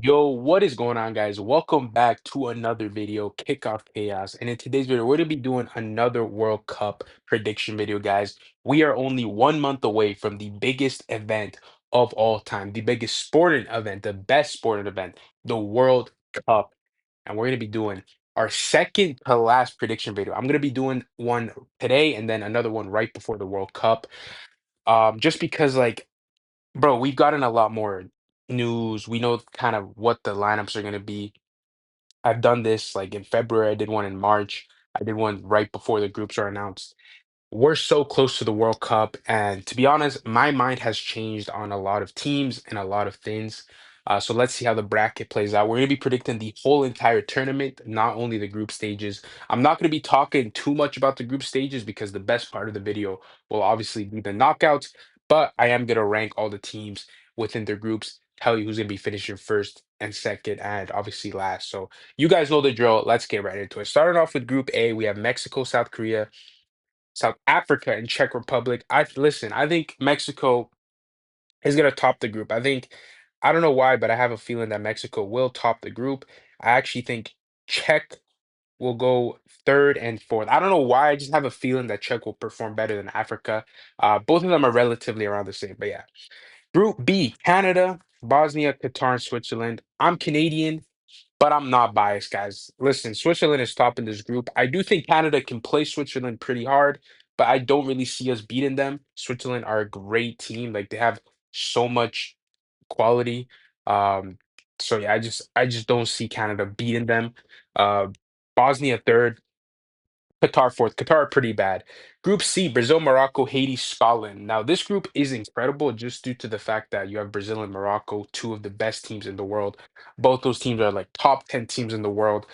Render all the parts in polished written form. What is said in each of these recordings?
Yo, what is going on, guys? Welcome back to another video, Kickoff Chaos. And in today's video, we're going to be doing another World Cup prediction video, guys. We are only 1 month away from the biggest event of all time, the biggest sporting event, the best sporting event, the World Cup. And we're going to be doing our second to last prediction video. I'm going to be doing one today and then another one right before the World Cup. Just because, like, bro, we've gotten a lot more news. We know kind of what the lineups are going to be. I've done this like in February. I did one in March. I did one right before the groups are announced. We're so close to the World Cup, and to be honest, my mind has changed on a lot of teams and a lot of things. So let's see how the bracket plays out. We're going to be predicting the whole entire tournament, not only the group stages. I'm not going to be talking too much about the group stages because the best part of the video will obviously be the knockouts, but I am going to rank all the teams within their groups, tell you who's going to be finishing first and second, and obviously last. So you guys know the drill. Let's get right into it. Starting off with Group A, we have Mexico, South Korea, South Africa and Czech Republic. I think Mexico is gonna top the group. I don't know why, but I have a feeling that Mexico will top the group. I actually think Czech will go third and fourth. I don't know why. I just have a feeling that Czech will perform better than Africa. Both of them are relatively around the same. But yeah, Group B, Canada, Bosnia, Qatar, and Switzerland. I'm Canadian, but I'm not biased, guys. Listen, Switzerland is top in this group. I do think Canada can play Switzerland pretty hard, but I don't really see us beating them. Switzerland are a great team. Like they have so much quality. Um, so yeah, I just don't see Canada beating them. Uh, Bosnia third, Qatar fourth. Qatar are pretty bad. Group C, Brazil, Morocco, Haiti, Scotland. Now, this group is incredible just due to the fact that you have Brazil and Morocco, two of the best teams in the world. Both those teams are like top 10 teams in the world.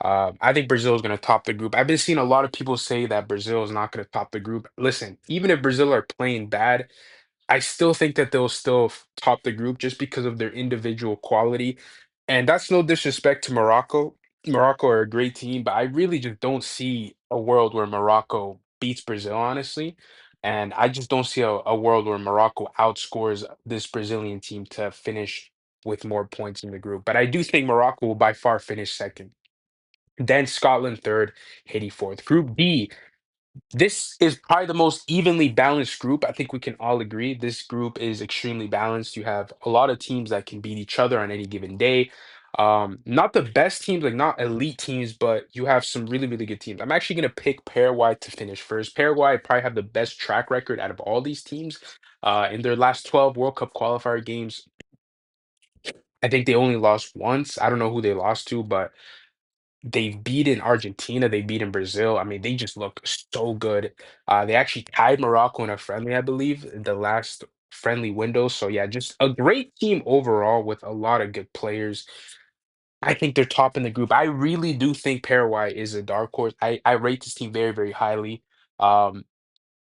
I think Brazil is going to top the group. I've been seeing a lot of people say that Brazil is not going to top the group. Listen, even if Brazil are playing bad, I still think that they'll still top the group just because of their individual quality. And that's no disrespect to Morocco. Morocco are a great team, but I really just don't see a world where Morocco beats Brazil, honestly. And I just don't see a world where Morocco outscores this Brazilian team to finish with more points in the group. But I do think Morocco will by far finish second. Then Scotland third, Haiti fourth. Group D, this is probably the most evenly balanced group. I think we can all agree this group is extremely balanced. You have a lot of teams that can beat each other on any given day. Not the best teams, like not elite teams, but you have some really, really good teams. I'm actually going to pick Paraguay to finish first. Paraguay probably have the best track record out of all these teams. In their last 12 World Cup qualifier games, I think they only lost once. I don't know who they lost to, but they've beaten Argentina, they've beaten Brazil. I mean, they just look so good. They actually tied Morocco in a friendly, I believe, in the last friendly window. So yeah, just a great team overall with a lot of good players. I think they're top in the group. I really do think Paraguay is a dark horse. I rate this team very, very highly. Um,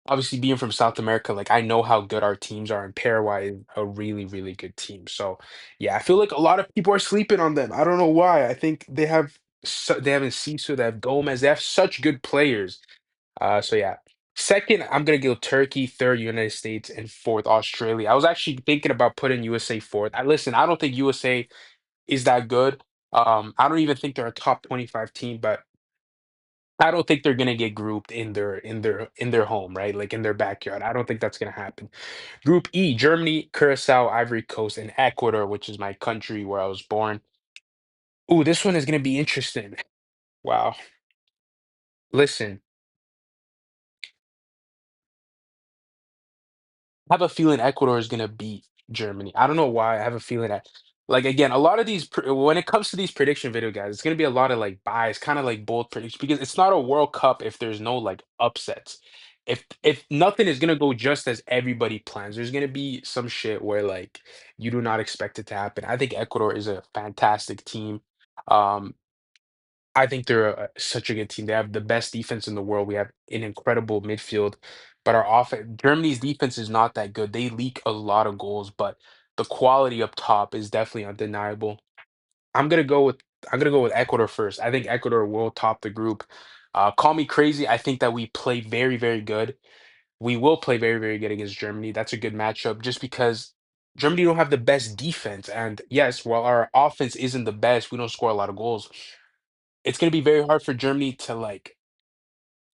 Obviously being from South America, like I know how good our teams are, and Paraguay is a really, really good team. So yeah, I feel like a lot of people are sleeping on them. I don't know why. I think they have Enciso, they have Gomez, they have such good players. So yeah. Second, I'm gonna go Turkey, third, United States, and fourth, Australia. I was actually thinking about putting USA fourth. I don't think USA is that good. I don't even think they're a top 25 team, but I don't think they're gonna get grouped in their home, right? Like in their backyard. I don't think that's gonna happen. Group E, Germany, Curacao, Ivory Coast, and Ecuador, which is my country where I was born. Ooh, this one is gonna be interesting. Wow. Listen, I have a feeling Ecuador is gonna beat Germany. I don't know why. I have a feeling that, like again, a lot of when it comes to these prediction video guys, it's gonna be a lot of like bias, kind of like bold predictions because it's not a World Cup if there's no like upsets. If nothing is gonna go just as everybody plans, there's gonna be some shit where like you do not expect it to happen. I think Ecuador is a fantastic team. Um, I think they're such a good team. They have the best defense in the world. We have an incredible midfield, but our offense, Germany's defense is not that good. They leak a lot of goals, but the quality up top is definitely undeniable. I'm gonna go with I'm gonna go with Ecuador first. I think Ecuador will top the group. Call me crazy. I think that we play very, very good. We will play very, very good against Germany. That's a good matchup just because Germany don't have the best defense. And yes, while our offense isn't the best, we don't score a lot of goals. It's going to be very hard for Germany to like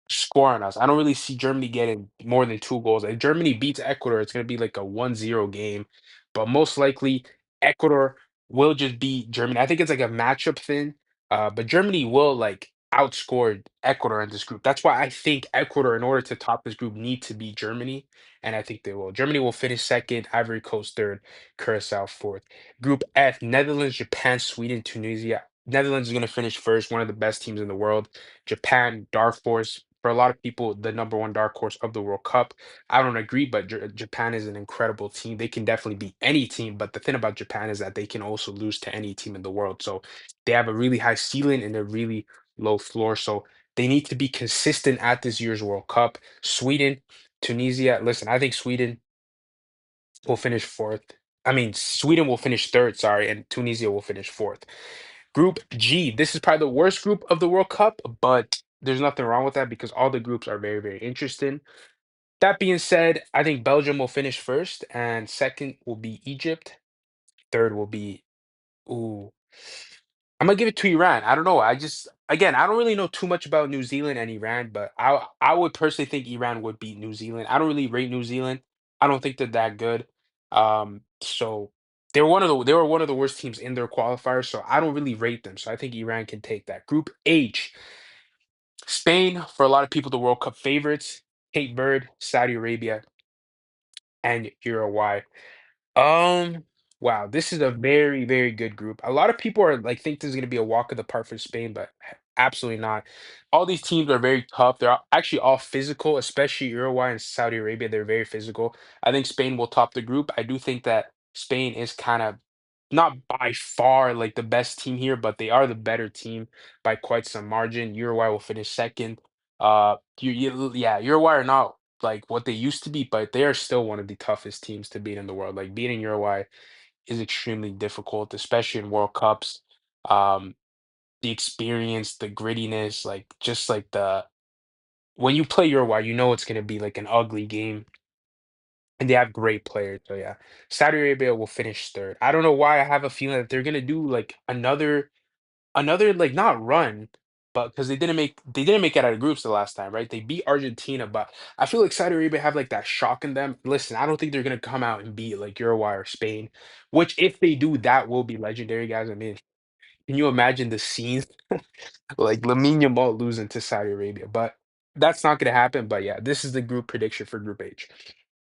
score on us. I don't really see Germany getting more than 2 goals. If Germany beats Ecuador, it's gonna be like a 1-0 game, but most likely Ecuador will just beat Germany. I think it's like a matchup thing, but Germany will like outscore Ecuador in this group. That's why I think Ecuador, in order to top this group, need to beat Germany, and I think they will. Germany will finish second, Ivory Coast third, Curacao fourth. Group F: Netherlands, Japan, Sweden, Tunisia. Netherlands is gonna finish first, one of the best teams in the world. Japan, dark horse. For a lot of people, the number one dark horse of the World Cup. I don't agree, but Japan is an incredible team. They can definitely beat any team. But the thing about Japan is that they can also lose to any team in the world. So they have a really high ceiling and a really low floor. So they need to be consistent at this year's World Cup. Sweden, Tunisia. Listen, I think Sweden will finish fourth. I mean, Sweden will finish third, sorry, and Tunisia will finish fourth. Group G, this is probably the worst group of the World Cup, but there's nothing wrong with that because all the groups are very, very interesting. That being said, I think Belgium will finish first, and second will be Egypt. Third will be, ooh, I'm gonna give it to Iran. I don't know. I just again, I don't really know too much about New Zealand and Iran, but I would personally think Iran would beat New Zealand. I don't really rate New Zealand. I don't think they're that good. So they were one of the worst teams in their qualifiers, so I don't really rate them. So I think Iran can take that. Group H, Spain, for a lot of people, the World Cup favorites, Cape Verde, Saudi Arabia, and Uruguay. Um, wow, this is a very, very good group. A lot of people are like think this is gonna be a walk of the park for Spain, but absolutely not. All these teams are very tough. Actually all physical, especially Uruguay and Saudi Arabia. They're very physical. I think Spain will top the group. I do think that Spain is kind of not by far like the best team here, but they are the better team by quite some margin. Uruguay will finish second. Yeah, Uruguay are not like what they used to be, but they are still one of the toughest teams to beat in the world. Like beating Uruguay is extremely difficult, especially in World Cups. Um, the experience, the grittiness, like just like the when you play Uruguay, you know it's gonna be like an ugly game. And they have great players. So yeah. Saudi Arabia will finish third. I don't know why I have a feeling that they're gonna do like another like not run, but because they didn't make it out of groups the last time, right? They beat Argentina, but I feel like Saudi Arabia have like that shock in them. Listen, I don't think they're gonna come out and beat like Uruguay or Spain, which if they do, that will be legendary, guys. I mean, can you imagine the scenes like Lamine Yamal losing to Saudi Arabia? But that's not gonna happen. But yeah, this is the group prediction for Group H.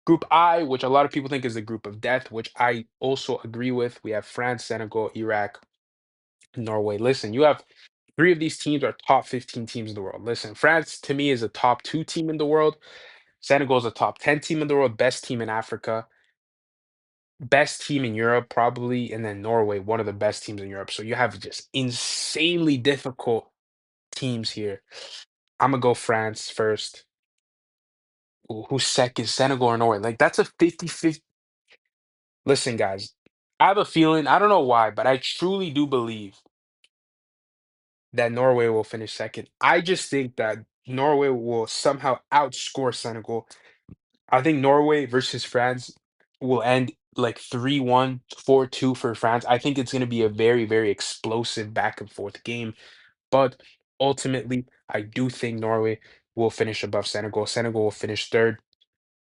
Group I, which a lot of people think is the group of death, which I also agree with. We have France, Senegal, Iraq, Norway. Listen, you have three of these teams are top 15 teams in the world. Listen, France to me is a top 2 team in the world. Senegal is a top 10 team in the world, best team in Africa, best team in Europe, probably, and then Norway, one of the best teams in Europe. So you have just insanely difficult teams here. I'm gonna go France first. Who's second, Senegal or Norway? Like that's a 50-50. Listen, guys, I have a feeling, I don't know why, but I truly do believe that Norway will finish second. I just think that Norway will somehow outscore Senegal. I think Norway versus France will end like 3-1, 4-2 for France. I think it's going to be a very, very explosive back and forth game. But ultimately, I do think Norway will finish above Senegal. Senegal will finish third.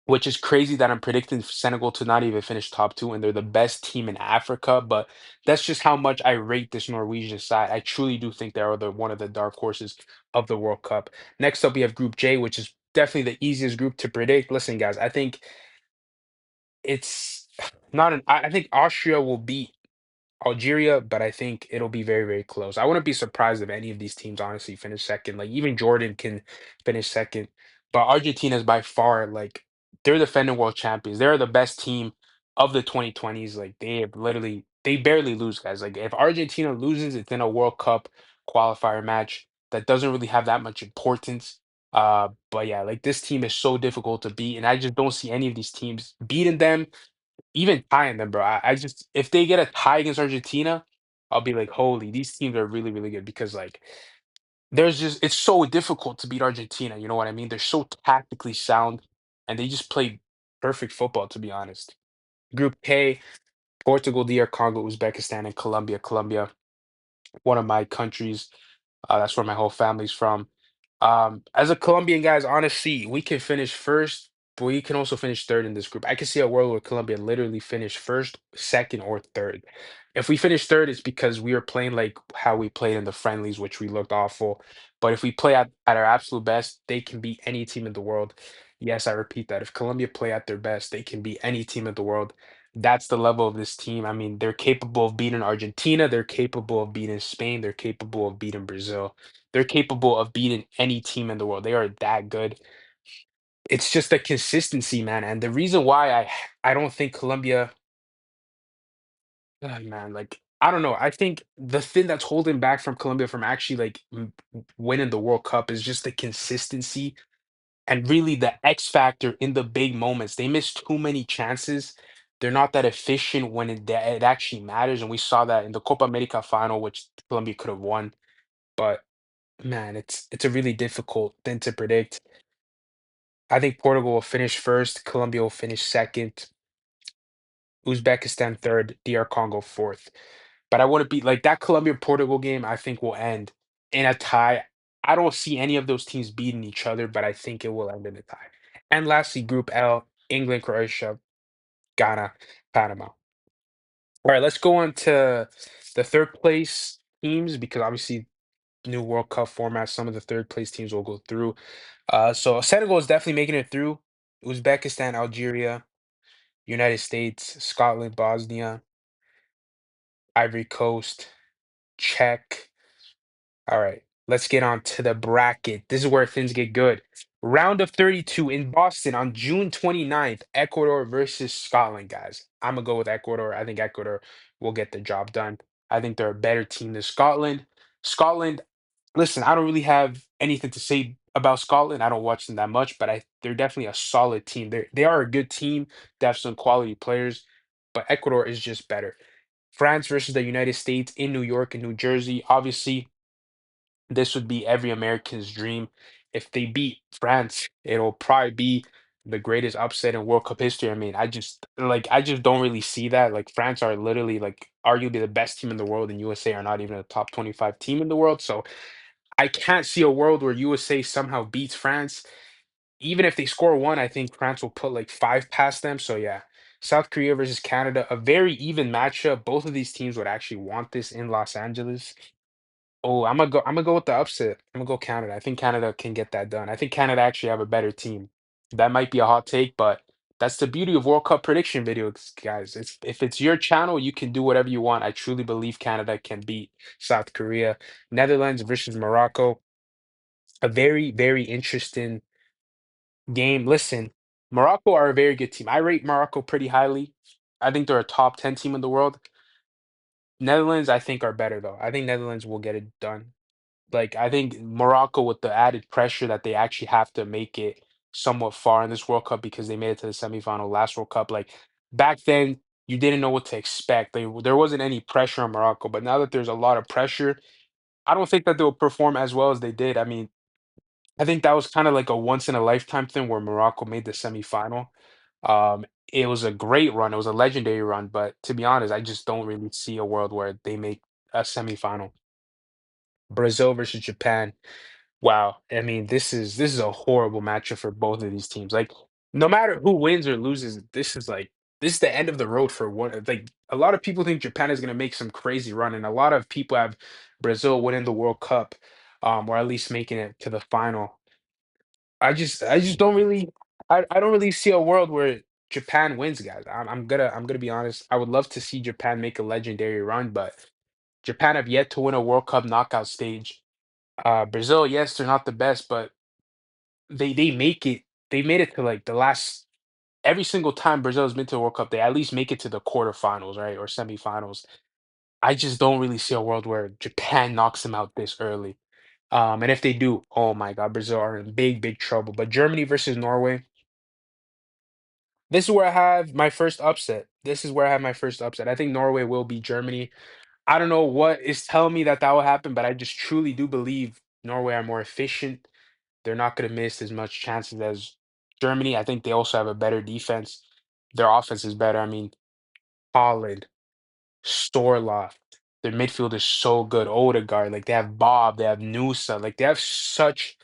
Which is crazy that I'm predicting Senegal to not even finish top 2, and they're the best team in Africa, but that's just how much I rate this Norwegian side. I truly do think they are one of the dark horses of the World Cup. Next up, we have Group J, which is definitely the easiest group to predict. Listen, guys, I think it's not an. I think Austria will beat Algeria, but I think it'll be very, very close. I wouldn't be surprised if any of these teams honestly finish second. Like even Jordan can finish second, but Argentina is by far like they're the defending world champions. They're the best team of the 2020s. Like they have literally they barely lose, guys. Like if Argentina loses, it's in a World Cup qualifier match that doesn't really have that much importance. But yeah, like this team is so difficult to beat, and I just don't see any of these teams beating them even tying them, bro. I just if they get a tie against Argentina, I'll be like, holy, these teams are really, really good because like there's just it's so difficult to beat Argentina. You know what I mean? They're so tactically sound and they just play perfect football, to be honest. Group K, Portugal, DR Congo, Uzbekistan, and Colombia. Colombia, one of my countries. That's where my whole family's from. As a Colombian, guys, honestly, we can finish first, but we can also finish third in this group. I can see a world where Colombia literally finish first, second, or third. If we finish third, it's because we are playing like how we played in the friendlies, which we looked awful. But if we play at our absolute best, they can beat any team in the world. Yes, I repeat that. If Colombia play at their best, they can beat any team in the world. That's the level of this team. I mean, they're capable of beating Argentina, they're capable of beating Spain, they're capable of beating Brazil. They're capable of beating any team in the world. They are that good. It's just the consistency, man. And the reason why I don't think Colombia, man, like I don't know. I think the thing that's holding back from Colombia from actually like winning the World Cup is just the consistency and really the X factor in the big moments. They miss too many chances. They're not that efficient when it actually matters, and we saw that in the Copa America final, which Colombia could have won. But man, it's a really difficult thing to predict. I think Portugal will finish first, Colombia will finish second, Uzbekistan third, DR Congo fourth. But I wouldn't be like that Colombia Portugal game, I think will end in a tie. I don't see any of those teams beating each other, but I think it will end in a tie. And lastly, Group L, England, Croatia, Ghana, Panama. All right, let's go on to the third place teams because obviously new World Cup format, some of the third place teams will go through. So Senegal is definitely making it through. Uzbekistan, Algeria, United States, Scotland, Bosnia, Ivory Coast, Czech. All right, let's get on to the bracket. This is where things get good. Round of 32 in Boston on June 29th, Ecuador versus Scotland, guys. I'm gonna go with Ecuador. I think Ecuador will get the job done. I think they're a better team than Scotland. Scotland, listen, I don't really have anything to say about Scotland. I don't watch them that much, but they're definitely a solid team. They are a good team. They have some quality players, but Ecuador is just better. France versus the United States in New York and New Jersey. Obviously, this would be every American's dream. If they beat France, it'll probably be the greatest upset in World Cup history. I mean, I just don't really see that. Like France are literally like arguably the best team in the world, and USA are not even a top 25 team in the world. So I can't see a world where USA somehow beats France. Even if they score one, I think France will put like five past them. So yeah. South Korea versus Canada, a very even matchup. Both of these teams would actually want this in Los Angeles. Oh, I'm gonna go with the upset. I'm gonna go Canada. I think Canada can get that done. I think Canada actually have a better team. That might be a hot take, but that's the beauty of World Cup prediction videos, guys. It's if it's your channel, you can do whatever you want. I truly believe Canada can beat South Korea. Netherlands versus Morocco. A very, very interesting game. Listen, Morocco are a very good team. I rate Morocco pretty highly. I think they're a top 10 team in the world. Netherlands, I think, are better though. I think Netherlands will get it done. Like I think Morocco with the added pressure that they actually have to make it somewhat far in this World Cup because they made it to the semifinal last World Cup. Like back then, you didn't know what to expect. There wasn't any pressure on Morocco, but now that there's a lot of pressure, I don't think that they'll perform as well as they did. I mean, I think that was kind of like a once in a lifetime thing where Morocco made the semifinal. Um, it was a great run. It was a legendary run, but to be honest, I just don't really see a world where they make a semifinal. Brazil versus Japan. Wow. I mean, this is a horrible matchup for both of these teams. Like, no matter who wins or loses, this is the end of the road for one. Like, a lot of people think Japan is going to make some crazy run, and a lot of people have Brazil winning the World Cup, or at least making it to the final. I just don't really, I don't really see a world where Japan wins, guys. I'm gonna be honest. I would love to see Japan make a legendary run, but Japan have yet to win a World Cup knockout stage. Brazil, yes, they're not the best, but they make it. They made it to like the last every single time Brazil's been to a World Cup, they at least make it to the quarterfinals, right, or semifinals. I just don't really see a world where Japan knocks them out this early. And if they do, oh my God, Brazil are in big, big trouble. But Germany versus Norway, this is where I have my first upset. This is where I have my first upset. I think Norway will beat Germany. I don't know what is telling me that that will happen, but I just truly do believe Norway are more efficient. They're not going to miss as much chances as Germany. I think they also have a better defense. Their offense is better. I mean, Holland, Storloff. Their midfield is so good. Odegaard, like they have Bob, they have Nusa, like they have such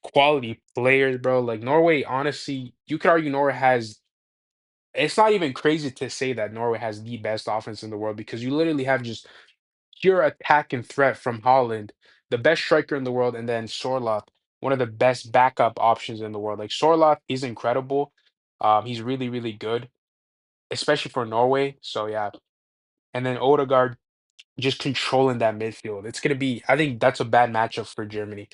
quality players, bro. Like Norway, honestly, you could argue Norway has. It's not even crazy to say that Norway has the best offense in the world because you literally have just pure attack and threat from Holland, the best striker in the world, and then Sorloth, one of the best backup options in the world. Like Sorloth is incredible. He's really, really good, especially for Norway. So yeah, and then Odegaard just controlling that midfield. It's gonna be. I think that's a bad matchup for Germany.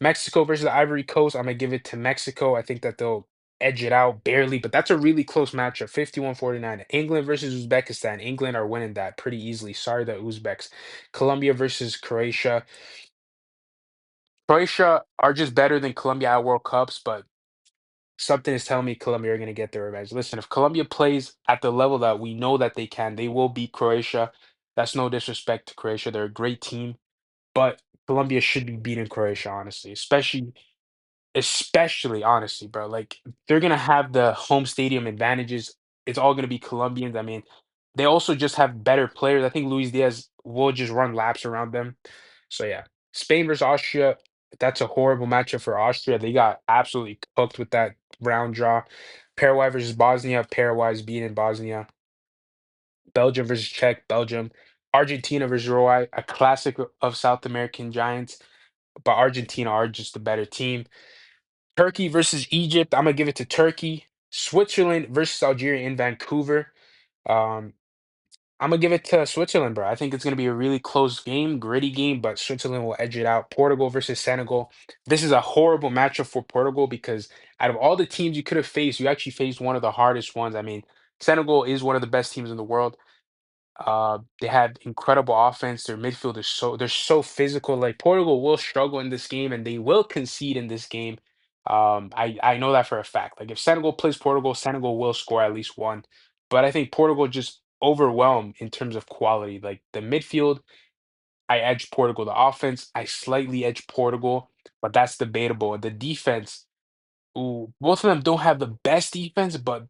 Mexico versus the Ivory Coast. I'm gonna give it to Mexico. I think that they'll edge it out barely, but that's a really close matchup. 51-49. England versus Uzbekistan. England are winning that pretty easily. Sorry, the Uzbeks. Colombia versus Croatia. Croatia are just better than Colombia at World Cups, but something is telling me Colombia are going to get their revenge. Listen, if Colombia plays at the level that we know that they can, they will beat Croatia. That's no disrespect to Croatia. They're a great team, but Colombia should be beating Croatia, honestly, especially honestly, bro. Like they're gonna have the home stadium advantages. It's all gonna be Colombians. I mean, they also just have better players. I think Luis Diaz will just run laps around them. So yeah, Spain versus Austria. That's a horrible matchup for Austria. They got absolutely cooked with that round draw. Paraguay versus Bosnia. Paraguay is beating Bosnia. Belgium versus Czech. Belgium. Argentina versus Uruguay. A classic of South American giants, but Argentina are just the better team. Turkey versus Egypt. I'm gonna give it to Turkey. Switzerland versus Algeria in Vancouver. Um, I'm gonna give it to Switzerland, bro. I think it's gonna be a really close game, gritty game, but Switzerland will edge it out. Portugal versus Senegal. This is a horrible matchup for Portugal because out of all the teams you could have faced, you actually faced one of the hardest ones. I mean, Senegal is one of the best teams in the world. They have incredible offense. Their midfield is they're so physical. Like Portugal will struggle in this game and they will concede in this game. I know that for a fact. Like if Senegal plays Portugal, Senegal will score at least one. But I think Portugal just overwhelmed in terms of quality. Like the midfield, I edge Portugal. The offense, I slightly edge Portugal, but that's debatable. The defense, ooh, both of them don't have the best defense, but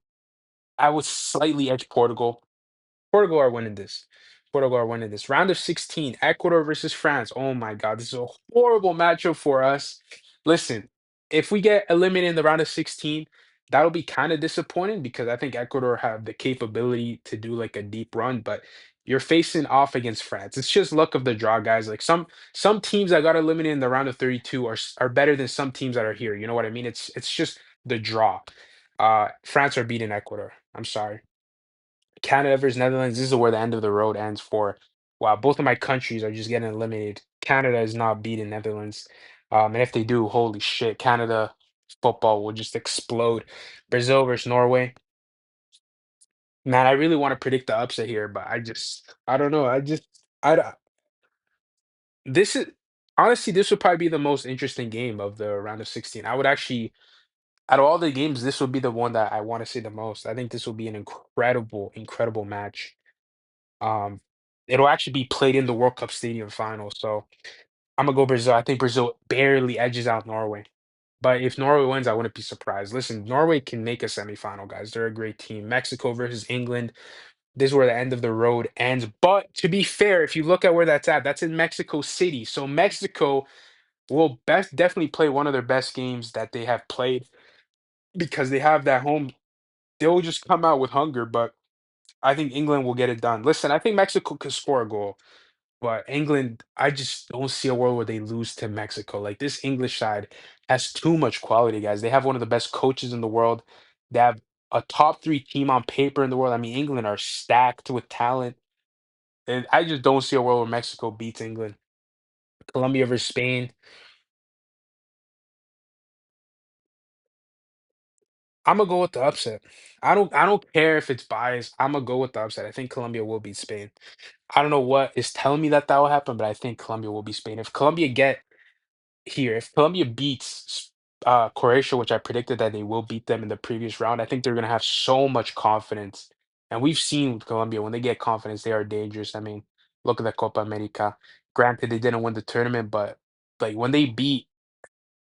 I would slightly edge Portugal. Portugal are winning this. Portugal are winning this. Round of 16, Ecuador versus France. Oh my God, this is a horrible matchup for us. Listen, if we get eliminated in the round of 16, that'll be kind of disappointing because I think Ecuador have the capability to do like a deep run, but you're facing off against France. It's just luck of the draw, guys. Like some teams that got eliminated in the round of 32 are better than some teams that are here. You know what I mean? It's just the draw. France are beating Ecuador. I'm sorry. Canada versus Netherlands. This is where the end of the road ends for. Wow, both of my countries are just getting eliminated. Canada is not beating Netherlands. And if they do, holy shit, Canada football will just explode. Brazil versus Norway. Man, I really want to predict the upset here, but I don't know. I don't- this is honestly, this would probably be the most interesting game of the round of 16. I would actually, out of all the games, this would be the one that I want to see the most. I think this will be an incredible, incredible match. Um, it'll actually be played in the World Cup Stadium final. So I'm gonna go Brazil. I think Brazil barely edges out Norway. But if Norway wins, I wouldn't be surprised. Listen, Norway can make a semifinal, guys. They're a great team. Mexico versus England. This is where the end of the road ends. But to be fair, if you look at where that's in Mexico City. So Mexico will best definitely play one of their best games that they have played because they have that home. They'll just come out with hunger, but I think England will get it done. Listen, I think Mexico could score a goal. But England, I just don't see a world where they lose to Mexico. Like this English side has too much quality, guys. They have one of the best coaches in the world. They have a top three team on paper in the world. I mean, England are stacked with talent. And I just don't see a world where Mexico beats England. Colombia versus Spain. I'm gonna go with the upset. I don't care if it's biased. I'm gonna go with the upset. I think Colombia will beat Spain. I don't know what is telling me that that will happen, but I think Colombia will beat Spain. If Colombia get here, if Colombia beats Croatia, which I predicted that they will beat them in the previous round, I think they're gonna have so much confidence. And we've seen with Colombia when they get confidence, they are dangerous. I mean, look at the Copa America. Granted, they didn't win the tournament, but like when they beat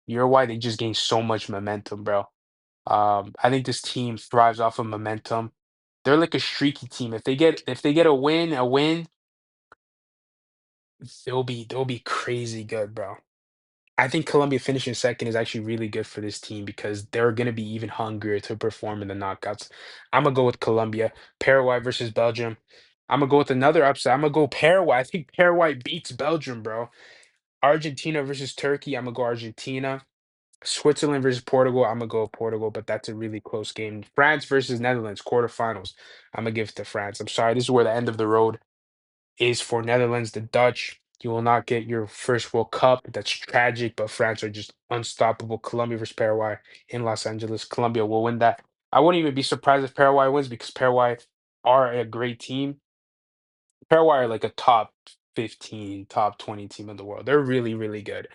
Uruguay, they just gained so much momentum, bro. I think this team thrives off of momentum. They're like a streaky team. If they get a win, they'll be crazy good, bro. I think Colombia finishing second is actually really good for this team because they're gonna be even hungrier to perform in the knockouts. I'm gonna go with Colombia. Paraguay versus Belgium. I'm gonna go with another upset. I'm gonna go Paraguay. I think Paraguay beats Belgium, bro. Argentina versus Turkey. I'm gonna go Argentina. Switzerland versus Portugal. I'm gonna go Portugal, but that's a really close game. France versus Netherlands, quarterfinals. I'm gonna give it to France. I'm sorry, this is where the end of the road is for Netherlands. The Dutch, you will not get your first World Cup. That's tragic, but France are just unstoppable. Colombia versus Paraguay in Los Angeles. Colombia will win that. I wouldn't even be surprised if Paraguay wins because Paraguay are a great team. Paraguay are like a top 15, top 20 team in the world. They're really, really good.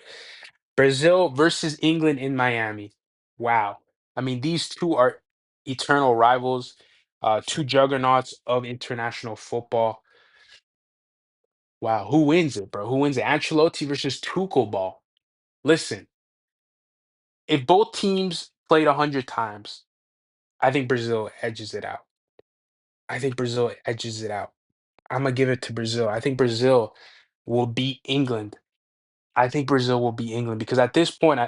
Brazil versus England in Miami. Wow. I mean, these two are eternal rivals, two juggernauts of international football. Wow, who wins it, bro? Who wins it? Ancelotti versus Tuchel ball. Listen, if both teams played 100 times, I think Brazil edges it out. I think Brazil edges it out. I'm gonna give it to Brazil. I think Brazil will beat England. I think Brazil will beat England because at this point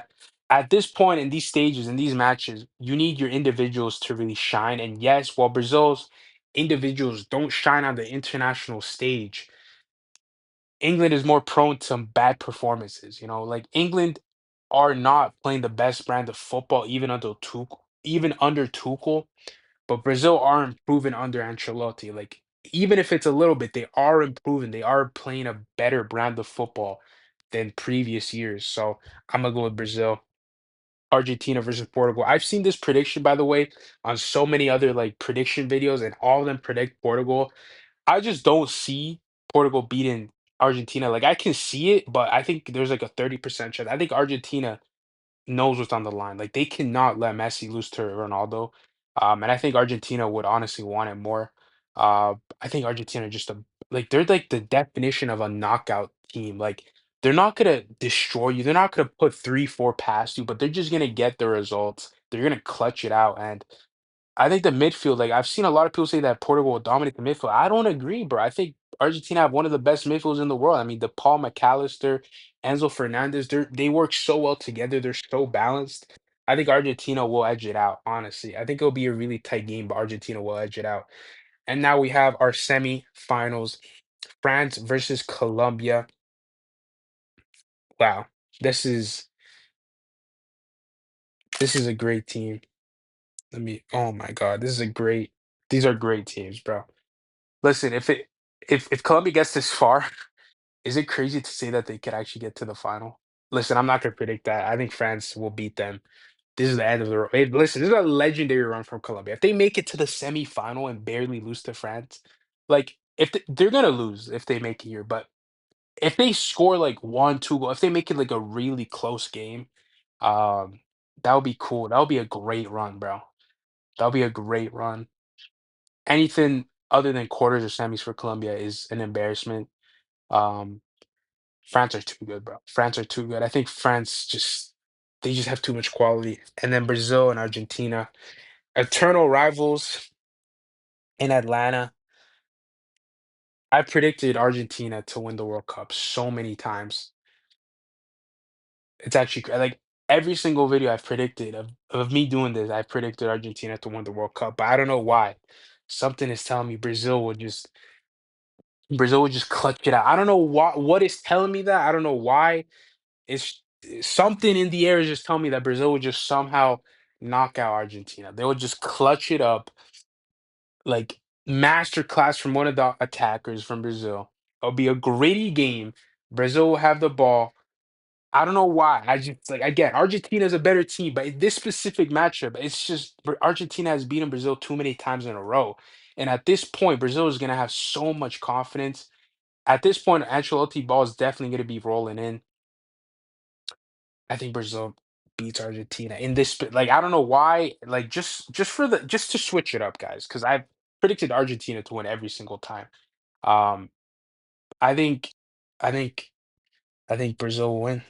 in these stages in these matches, you need your individuals to really shine. And yes, while Brazil's individuals don't shine on the international stage, England is more prone to bad performances. Like England are not playing the best brand of football even under Tuchel, but Brazil are improving under Ancelotti. Like even if it's a little bit, they are improving. They are playing a better brand of football than previous years. So I'm gonna go with Brazil. Argentina versus Portugal. I've seen this prediction, by the way, on so many other like prediction videos, and all of them predict Portugal. I just don't see Portugal beating Argentina. Like I can see it, but I think there's like a 30% chance. I think Argentina knows what's on the line. Like they cannot let Messi lose to Ronaldo. And I think Argentina would honestly want it more. I think Argentina just like they're like the definition of a knockout team. Like they're not gonna destroy you. They're not gonna put 3, 4 past you, but they're just gonna get the results. They're gonna clutch it out. And I think the midfield, like I've seen a lot of people say that Portugal will dominate the midfield. I don't agree, bro. I think Argentina have one of the best midfields in the world. I mean, the Paul McAllister, Enzo Fernandez, they work so well together. They're so balanced. I think Argentina will edge it out, honestly. I think it'll be a really tight game, but Argentina will edge it out. And now we have our semi-finals, France versus Colombia. Wow. This is this is a great team. Oh my God, these are great teams, bro. Listen, if Colombia gets this far, is it crazy to say that they could actually get to the final? Listen, I'm not gonna predict that. I think France will beat them. This is the end of the road. Hey, listen, this is a legendary run from Colombia. If they make it to the semifinal and barely lose to France, like if they're gonna lose if they make it here, but if they score like 1, 2 goals, if they make it like a really close game, um, that would be cool. That would be a great run, bro. That would be a great run. Anything other than quarters or semis for Colombia is an embarrassment. Um, France are too good, bro. France are too good. I think France just they just have too much quality. And then Brazil and Argentina, eternal rivals in Atlanta. I predicted Argentina to win the World Cup so many times. It's actually like every single video I've predicted of me doing this, I predicted Argentina to win the World Cup, but I don't know why. Something is telling me Brazil would just clutch it out. I don't know what is telling me that. I don't know why. It's something in the air is just telling me that Brazil would just somehow knock out Argentina. They would just clutch it up, like masterclass from one of the attackers from Brazil. It'll be a gritty game. Brazil will have the ball. I don't know why. I just like again, Argentina is a better team, but in this specific matchup, it's just Argentina has beaten Brazil too many times in a row. And at this point, Brazil is gonna have so much confidence. At this point, Ancelotti ball is definitely gonna be rolling in. I think Brazil beats Argentina in this like I don't know why like just to switch it up guys because I've predicted Argentina to win every single time. Um I think I think I think Brazil will win.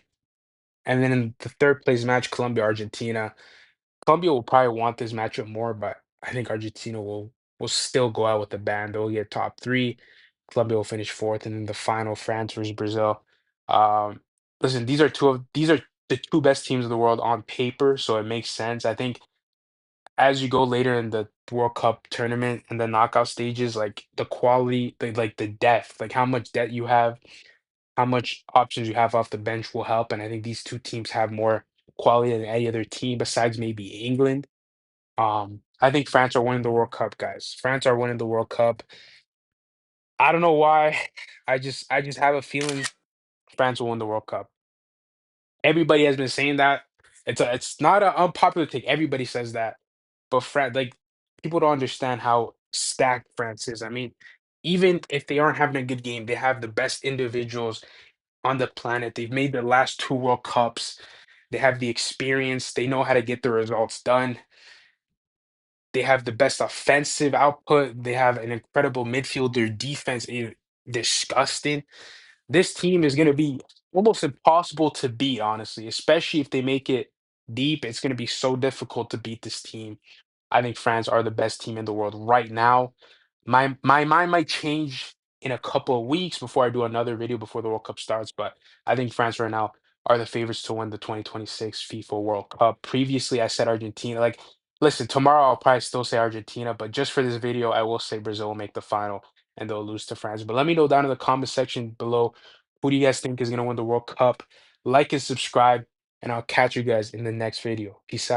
And then in the third place match, Colombia Argentina. Colombia will probably want this matchup more, but I think Argentina will will still go out with a bang. They'll get top three. Colombia will finish fourth, and then the final, France versus Brazil. Um, Listen, these are the two best teams in the world on paper, so it makes sense. I think as you go later in the World Cup tournament and the knockout stages, like the quality, the depth, like how much depth you have, how much options you have off the bench will help. And I think these two teams have more quality than any other team besides maybe England. I think France are winning the World Cup, guys. France are winning the World Cup. I don't know why. I just have a feeling France will win the World Cup. Everybody has been saying that. It's not an unpopular take. Everybody says that. But France, like people don't understand how stacked France is. I mean, even if they aren't having a good game, they have the best individuals on the planet. They've made the last two World Cups. They have the experience. They know how to get the results done. They have the best offensive output. They have an incredible midfield. Their defense is disgusting. This team is going to be almost impossible to beat, honestly, especially if they make it deep. It's going to be so difficult to beat this team. I think France are the best team in the world right now. My mind might change in a couple of weeks before I do another video before the World Cup starts, but I think France right now are the favorites to win the 2026 FIFA World Cup. Previously, I said Argentina. Like, listen, tomorrow I'll probably still say Argentina, but just for this video, I will say Brazil will make the final and they'll lose to France. But let me know down in the comment section below who do you guys think is going to win the World Cup. Like and subscribe, and I'll catch you guys in the next video. Peace out.